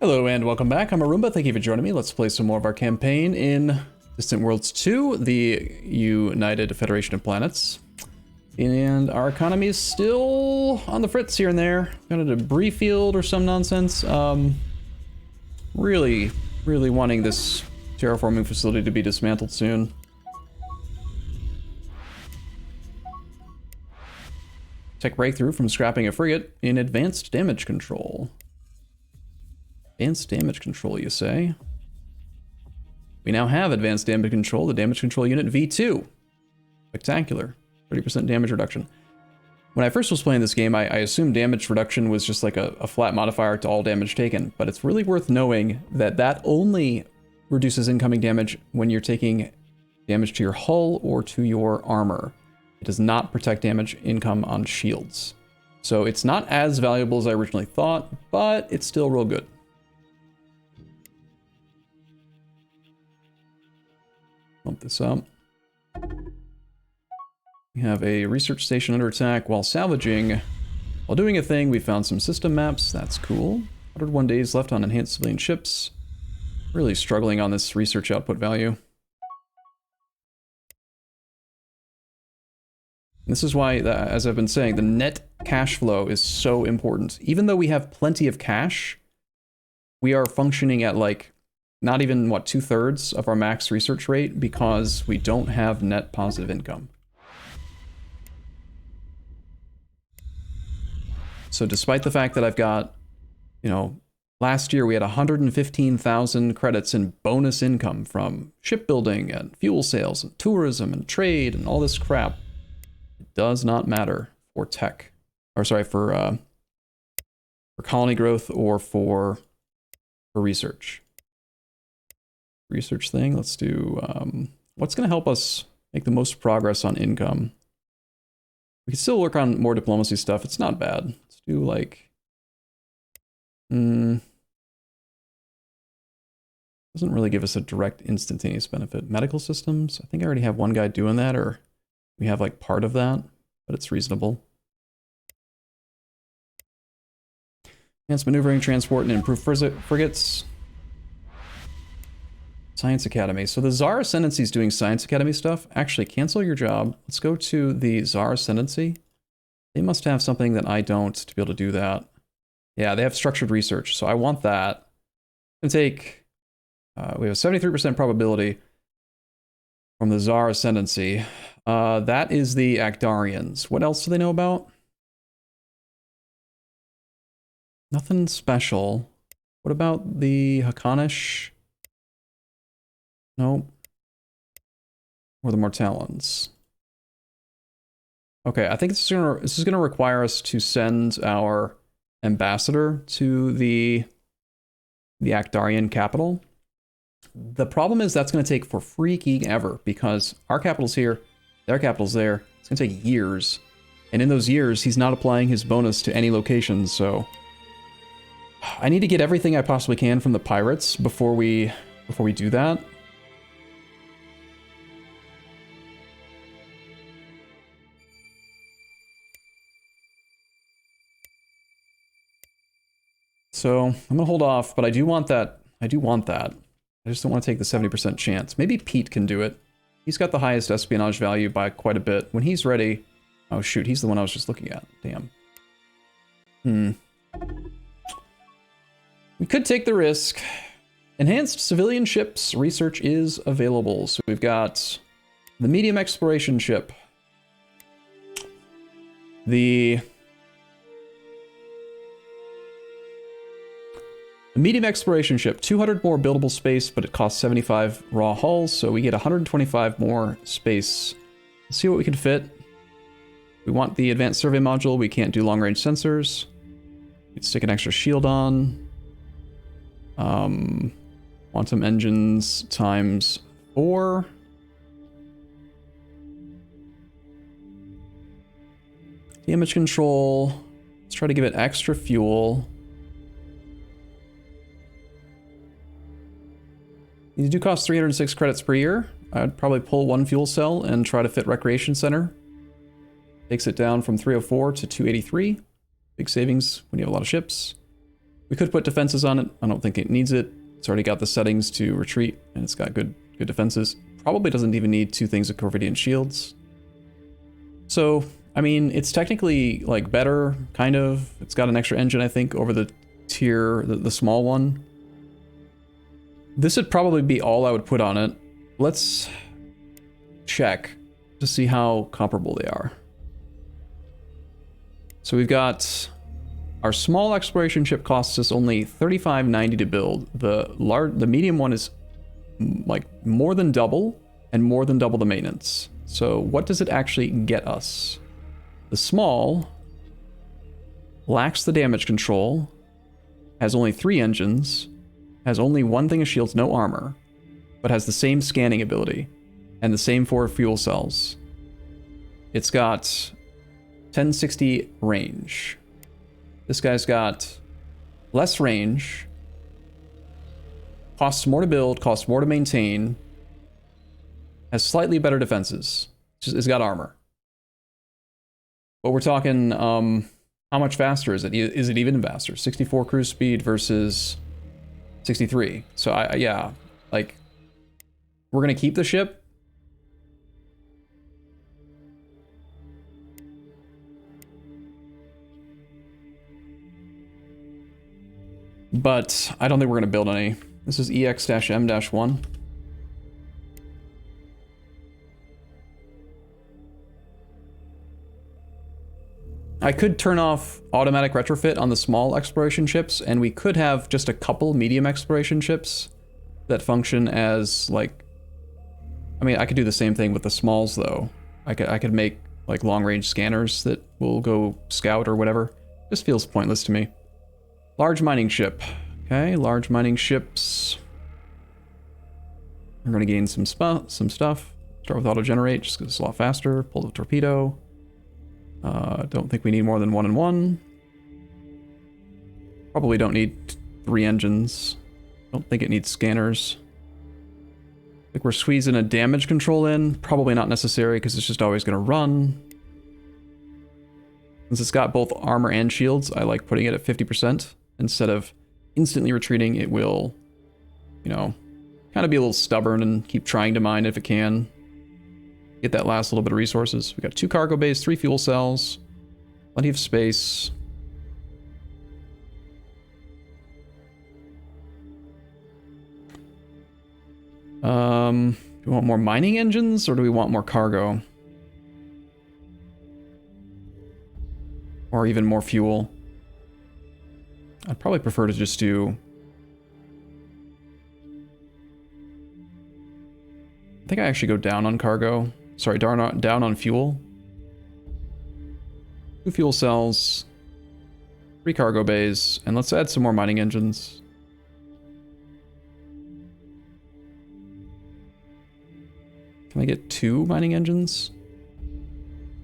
Hello and welcome back. I'm Arumba. Thank you for joining me. Let's play some more of our campaign in Distant Worlds 2, the United Federation of Planets. And our economy is still on the fritz here and there. Got a debris field or some nonsense. Really wanting this terraforming facility to be dismantled soon. Tech breakthrough from scrapping a frigate in advanced damage control. Advanced damage control, you say? We now have advanced damage control, the damage control unit V2. Spectacular. 30% damage reduction. When I first was playing this game, I assumed damage reduction was just like a flat modifier to all damage taken, but it's really worth knowing that that only reduces incoming damage when you're taking damage to your hull or to your armor. It does not protect damage income on shields. So it's not as valuable as I originally thought, but it's still real good. Bump this up. We have a research station under attack while salvaging. While doing a thing, we found some system maps. That's cool. 101 days left on enhanced civilian ships. Really struggling on this research output value. This is why, as I've been saying, the net cash flow is so important. Even though we have plenty of cash, we are functioning at like not even, what, 2/3 of our max research rate because we don't have net positive income. So despite the fact that I've got, you know, last year we had 115,000 credits in bonus income from shipbuilding and fuel sales and tourism and trade and all this crap, it does not matter for tech, or sorry, for colony growth or for research. Research thing, let's do, what's going to help us make the most progress on income? We can still work on more diplomacy stuff. It's not bad. Let's do like, doesn't really give us a direct instantaneous benefit. Medical systems, I think I already have one guy doing that, or we have like part of that, but it's reasonable. Advanced maneuvering, transport, and improved frigates. Science Academy. So the Tsar Ascendancy is doing Science Academy stuff. Actually, cancel your job. Let's go to the Tsar Ascendancy. They must have something that I don't to be able to do that. Yeah, they have structured research, so I want that. It's going to take, we have a 73% probability from the Tsar Ascendancy. That is the Actarians. What else do they know about? Nothing special. What about the Hakanish? Nope. Or the Mortallons. Okay, I think this is gonna require us to send our ambassador to the Actarian capital. The problem is that's gonna take for freaking ever because our capital's here, their capital's there. It's gonna take years. And in those years, he's not applying his bonus to any locations, so I need to get everything I possibly can from the pirates before we do that. So I'm gonna hold off, but I do want that. I just don't want to take the 70% chance. Maybe Pete can do it. He's got the highest espionage value by quite a bit. When he's ready... Oh shoot, he's the one I was just looking at. Damn. We could take the risk. Enhanced civilian ships research is available. So we've got the medium exploration ship. The medium exploration ship, 200 more buildable space, but it costs 75 raw hulls, so we get 125 more space. Let's see what we can fit. We want the advanced survey module. We can't do long-range sensors. We can stick an extra shield on. Quantum engines times 4. Damage control. Let's try to give it extra fuel. These do cost 306 credits per year. I'd probably pull one fuel cell and try to fit Recreation Center. Takes it down from 304 to 283. Big savings when you have a lot of ships. We could put defenses on it. I don't think it needs it. It's already got the settings to retreat, and it's got good defenses. Probably doesn't even need 2 things of Corvidian shields. So, I mean, it's technically, like, better, kind of. It's got an extra engine, I think, over the tier, the small one. This would probably be all I would put on it. Let's check to see how comparable they are. So we've got our small exploration ship costs us only $35.90 to build. The medium one is like more than double and more than double the maintenance. So what does it actually get us? The small lacks the damage control, has only 3 engines, has only 1 thing of shields, no armor, but has the same scanning ability and the same 4 fuel cells. It's got 1060 range. This guy's got less range, costs more to build, costs more to maintain, has slightly better defenses. It's got armor. But we're talking, how much faster is it? Is it even faster? 64 cruise speed versus 63. So yeah, like, we're gonna keep the ship. But I don't think we're gonna build any. This is EX-M-1. I could turn off automatic retrofit on the small exploration ships, and we could have just a couple medium exploration ships that function as, like, I mean, I could do the same thing with the smalls, though. I could make, like, long-range scanners that will go scout or whatever. Just feels pointless to me. Large mining ship. Okay, large mining ships. We're going to gain some stuff. Start with auto-generate, just because it's a lot faster. Pull the torpedo. Don't think we need more than 1 and 1. Probably don't need 3 engines. Don't think it needs scanners. I think we're squeezing a damage control in. Probably not necessary because it's just always going to run. Since it's got both armor and shields, I like putting it at 50%. Instead of instantly retreating, it will, you know, kind of be a little stubborn and keep trying to mine if it can. Get that last little bit of resources. We got 2 cargo bays, 3 fuel cells, plenty of space. Do we want more mining engines or do we want more cargo? Or even more fuel? I'd probably prefer to just do... I think I actually go down on cargo. Sorry, down on fuel. 2 fuel cells, 3 cargo bays, and let's add some more mining engines. Can I get 2 mining engines?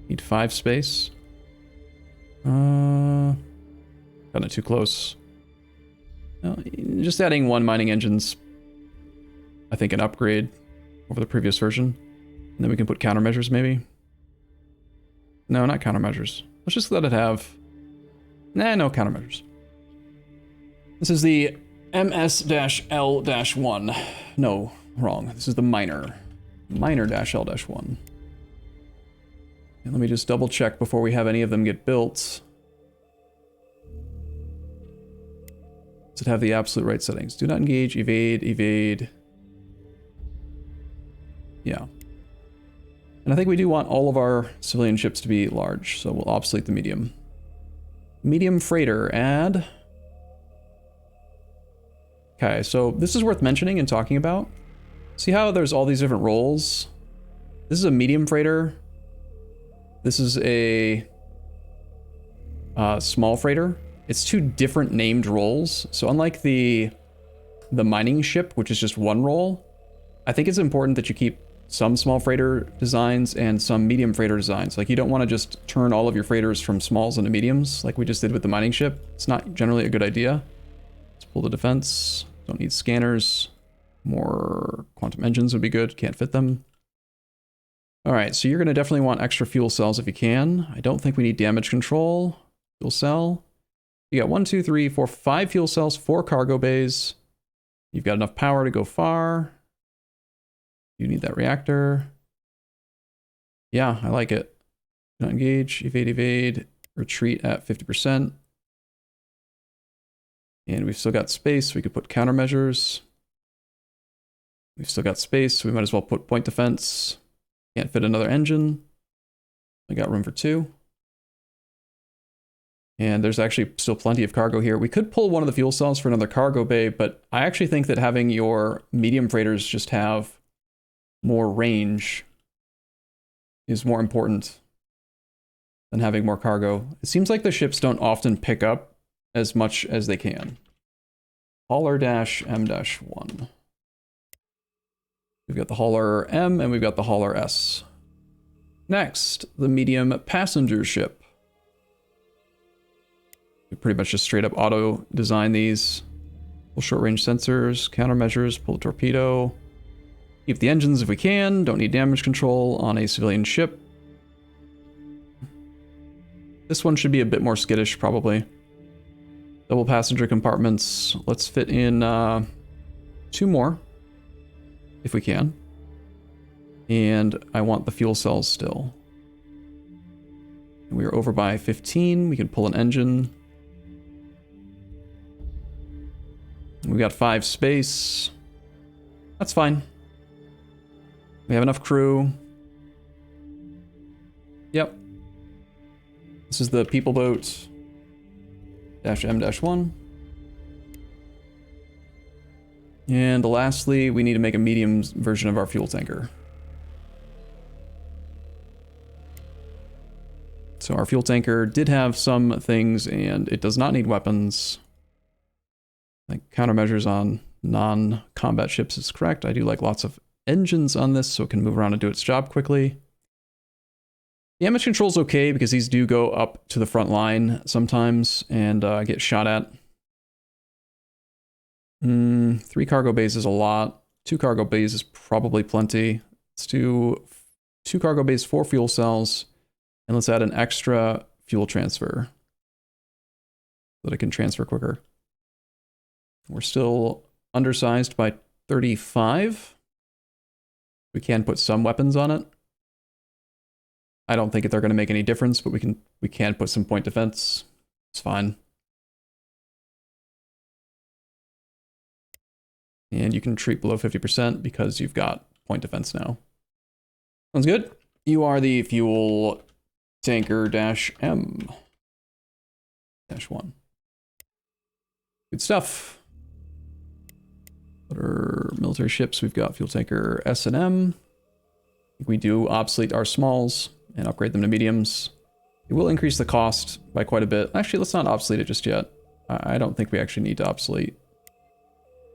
Need 5 space. Kinda too close. No, just adding 1 mining engine's, I think, an upgrade over the previous version. And then we can put countermeasures, maybe. No, not countermeasures. Let's just let it have... Nah, no countermeasures. This is the MS-L-1. No, wrong. This is the minor. Minor-L-1. And let me just double check before we have any of them get built. Does it have the absolute right settings? Do not engage, evade, evade. Yeah. And I think we do want all of our civilian ships to be large, so we'll obsolete the medium. Medium freighter, add. Okay, so this is worth mentioning and talking about. See how there's all these different roles? This is a medium freighter. This is a small freighter. It's 2 different named roles. So unlike the mining ship, which is just 1 role, I think it's important that you keep some small freighter designs and some medium freighter designs. Like, you don't want to just turn all of your freighters from smalls into mediums like we just did with the mining ship. It's not generally a good idea. Let's pull the defense. Don't need scanners. More quantum engines would be good. Can't fit them. All right, so you're going to definitely want extra fuel cells if you can. I don't think we need damage control. Fuel cell. You got 1, 2, 3, 4, 5 fuel cells, 4 cargo bays. You've got enough power to go far. You need that reactor. Yeah, I like it. Not engage, evade, retreat at 50%. And we've still got space. We could put countermeasures. We've still got space. So we might as well put point defense. Can't fit another engine. We got room for 2. And there's actually still plenty of cargo here. We could pull one of the fuel cells for another cargo bay, but I actually think that having your medium freighters just have more range is more important than having more cargo. It seems like the ships don't often pick up as much as they can. Hauler-M-1. We've got the Hauler M and we've got the Hauler S. Next, the medium passenger ship. We pretty much just straight up auto design these. Pull short range sensors, countermeasures, pull a torpedo. Keep the engines if we can. Don't need damage control on a civilian ship. This one should be a bit more skittish, probably. Double passenger compartments. Let's fit in 2 more, if we can. And I want the fuel cells still. We are over by 15. We can pull an engine. We got 5 space. That's fine. We have enough crew. Yep. This is the people boat. -M-1. And lastly, we need to make a medium version of our fuel tanker. So our fuel tanker did have some things, and it does not need weapons. Like countermeasures on non-combat ships is correct. I do like lots of engines on this, so it can move around and do its job quickly. Damage control is okay because these do go up to the front line sometimes and get shot at. 3 cargo bays is a lot. 2 cargo bays is probably plenty. Let's do 2 cargo bays, 4 fuel cells, and let's add an extra fuel transfer so that it can transfer quicker. We're still undersized by 35. We can put some weapons on it. I don't think they're going to make any difference, but we can put some point defense. It's fine. And you can treat below 50% because you've got point defense now. Sounds good. You are the fuel tanker -M-1. Good stuff. What are military ships? We've got fuel tanker S and M. We do obsolete our smalls and upgrade them to mediums. It will increase the cost by quite a bit. Actually, let's not obsolete it just yet. I don't think we actually need to obsolete.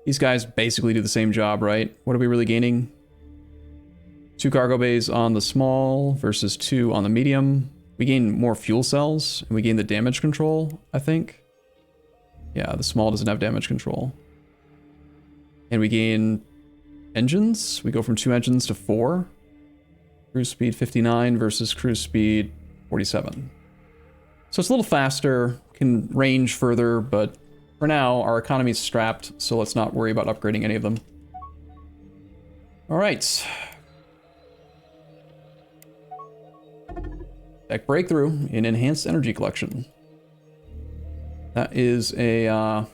These guys basically do the same job, right? What are we really gaining? 2 cargo bays on the small versus 2 on the medium. We gain more fuel cells, and we gain the damage control, I think. Yeah, the small doesn't have damage control. And we gain engines. We go from 2 engines to 4. Cruise speed 59 versus cruise speed 47. So it's a little faster, can range further, but for now, our economy's strapped, so let's not worry about upgrading any of them. All right. Tech breakthrough in enhanced energy collection. That is a...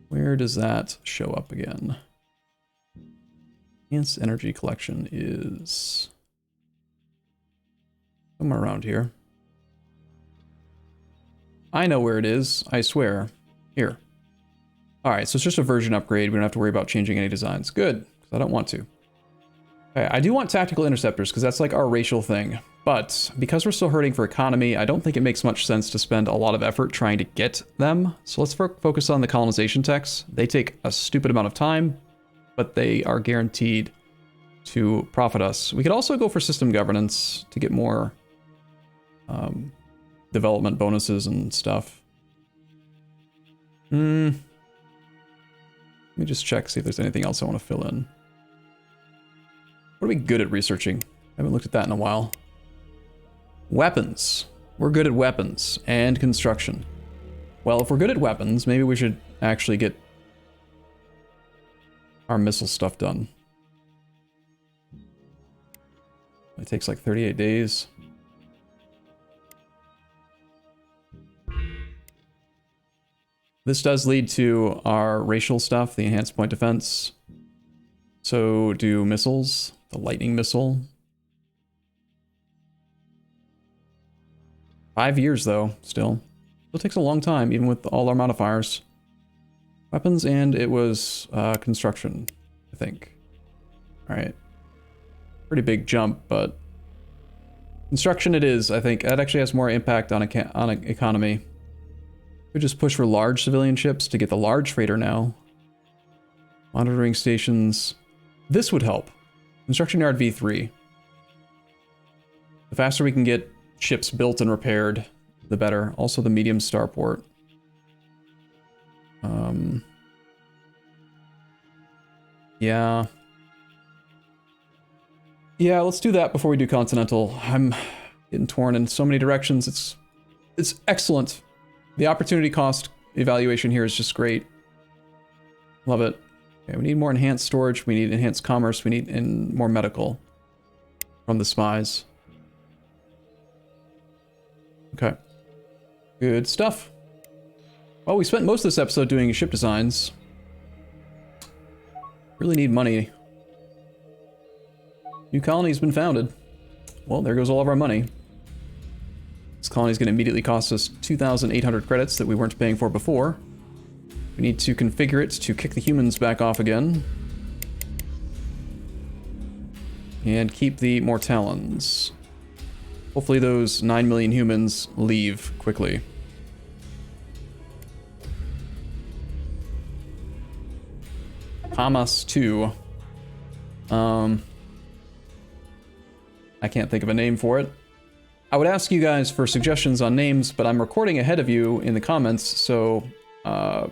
Where does that show up again? Enhanced energy collection is somewhere around here. I know where it is, I swear. Here. Alright, so it's just a version upgrade. We don't have to worry about changing any designs. Good, because I don't want to. Okay, I do want tactical interceptors, because that's like our racial thing. But because we're still hurting for economy, I don't think it makes much sense to spend a lot of effort trying to get them. So let's focus on the colonization techs. They take a stupid amount of time, but they are guaranteed to profit us. We could also go for system governance to get more development bonuses and stuff. Let me just check, see if there's anything else I want to fill in. What are we good at researching? Haven't looked at that in a while. Weapons. We're good at weapons and construction. Well, if we're good at weapons, maybe we should actually get our missile stuff done. It takes like 38 days. This does lead to our racial stuff, the enhanced point defense. So do missiles, the lightning missile. 5 years though, still. Still takes a long time, even with all our modifiers. Weapons, and it was construction, I think. Alright. Pretty big jump, but construction it is, I think. That actually has more impact on an economy. We just push for large civilian ships to get the large freighter now. Monitoring stations. This would help. Construction yard V3. The faster we can get ships built and repaired, the better. Also the medium starport. Yeah. Yeah, let's do that before we do Continental. I'm getting torn in so many directions. It's excellent. The opportunity cost evaluation here is just great. Love it. Okay, we need more enhanced storage. We need enhanced commerce. We need more medical from the spies. Okay. Good stuff. Well, we spent most of this episode doing ship designs. Really need money. New colony's been founded. Well, there goes all of our money. This colony is going to immediately cost us 2,800 credits that we weren't paying for before. We need to configure it to kick the humans back off again. And keep the Mortallons. Hopefully those 9 million humans leave quickly. Hamas 2. I can't think of a name for it. I would ask you guys for suggestions on names, but I'm recording ahead of you in the comments, so, I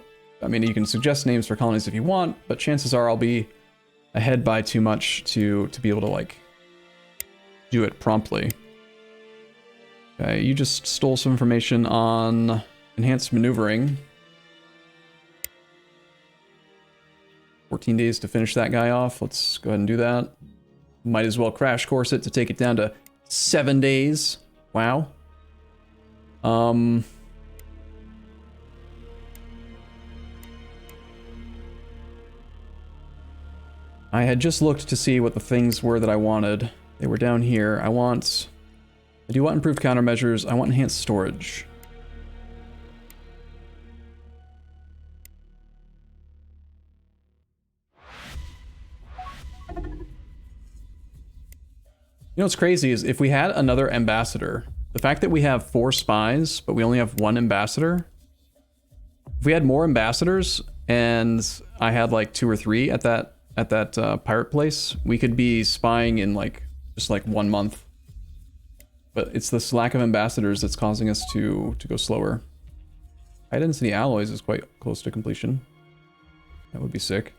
mean, you can suggest names for colonies if you want, but chances are I'll be ahead by too much to be able to, like, do it promptly. Okay, you just stole some information on enhanced maneuvering. 14 days to finish that guy off. Let's go ahead and do that. Might as well crash course it to take it down to 7 days. Wow. I had just looked to see what the things were that I wanted. They were down here. I do want improved countermeasures. I want enhanced storage. You know what's crazy is if we had another ambassador, the fact that we have 4 spies, but we only have 1 ambassador. If we had more ambassadors and I had like 2 or 3 at that pirate place, we could be spying in like just like 1 month. But it's this lack of ambassadors that's causing us to go slower. High density alloys is quite close to completion. That would be sick.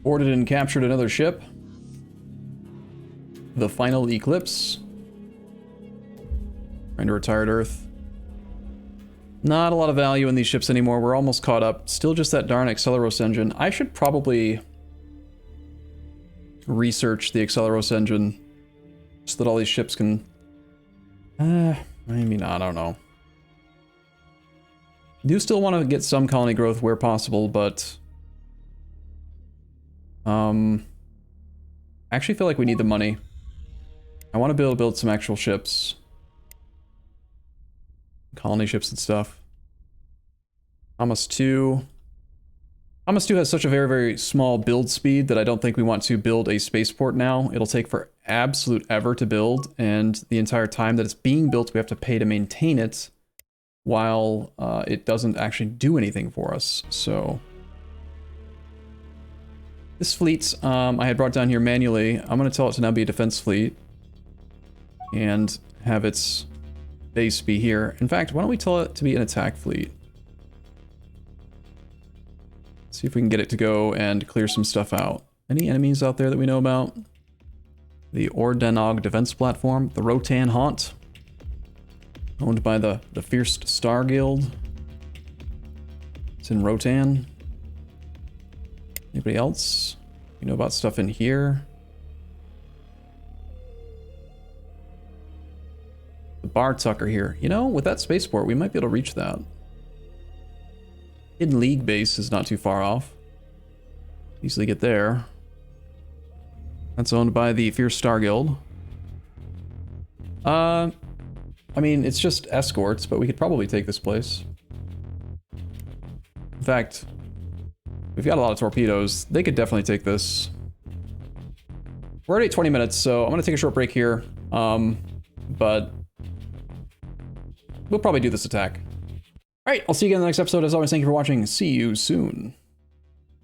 Boarded and captured another ship. The final eclipse. Trying to retire to Earth. Not a lot of value in these ships anymore. We're almost caught up. Still just that darn Acceleros engine. I should probably research the Acceleros engine so that all these ships can... maybe not, I don't know. Do still want to get some colony growth where possible, but... I actually feel like we need the money. I want to be able to build some actual ships. Colony ships and stuff. Hamas 2. Hamas 2 has such a very, very small build speed that I don't think we want to build a spaceport now. It'll take for absolute ever to build, and the entire time that it's being built, we have to pay to maintain it while it doesn't actually do anything for us, so... This fleet, I had brought down here manually. I'm going to tell it to now be a defense fleet. And have its base be here? In fact, why don't we tell it to be an attack fleet? See if we can get it to go and clear some stuff out. Any enemies out there that we know about? The Ordenog defense platform, the Rotan Haunt, owned by the Fierce Star Guild. It's in Rotan. Anybody else? You know about stuff in here? The Bar Tucker here. You know, with that spaceport, we might be able to reach that. Hidden League base is not too far off. Easily get there. That's owned by the Fierce Star Guild. I mean, it's just escorts, but we could probably take this place. In fact, we've got a lot of torpedoes. They could definitely take this. We're already at 20 minutes, so I'm going to take a short break here. But we'll probably do this attack. All right, I'll see you again in the next episode. As always, thank you for watching. See you soon.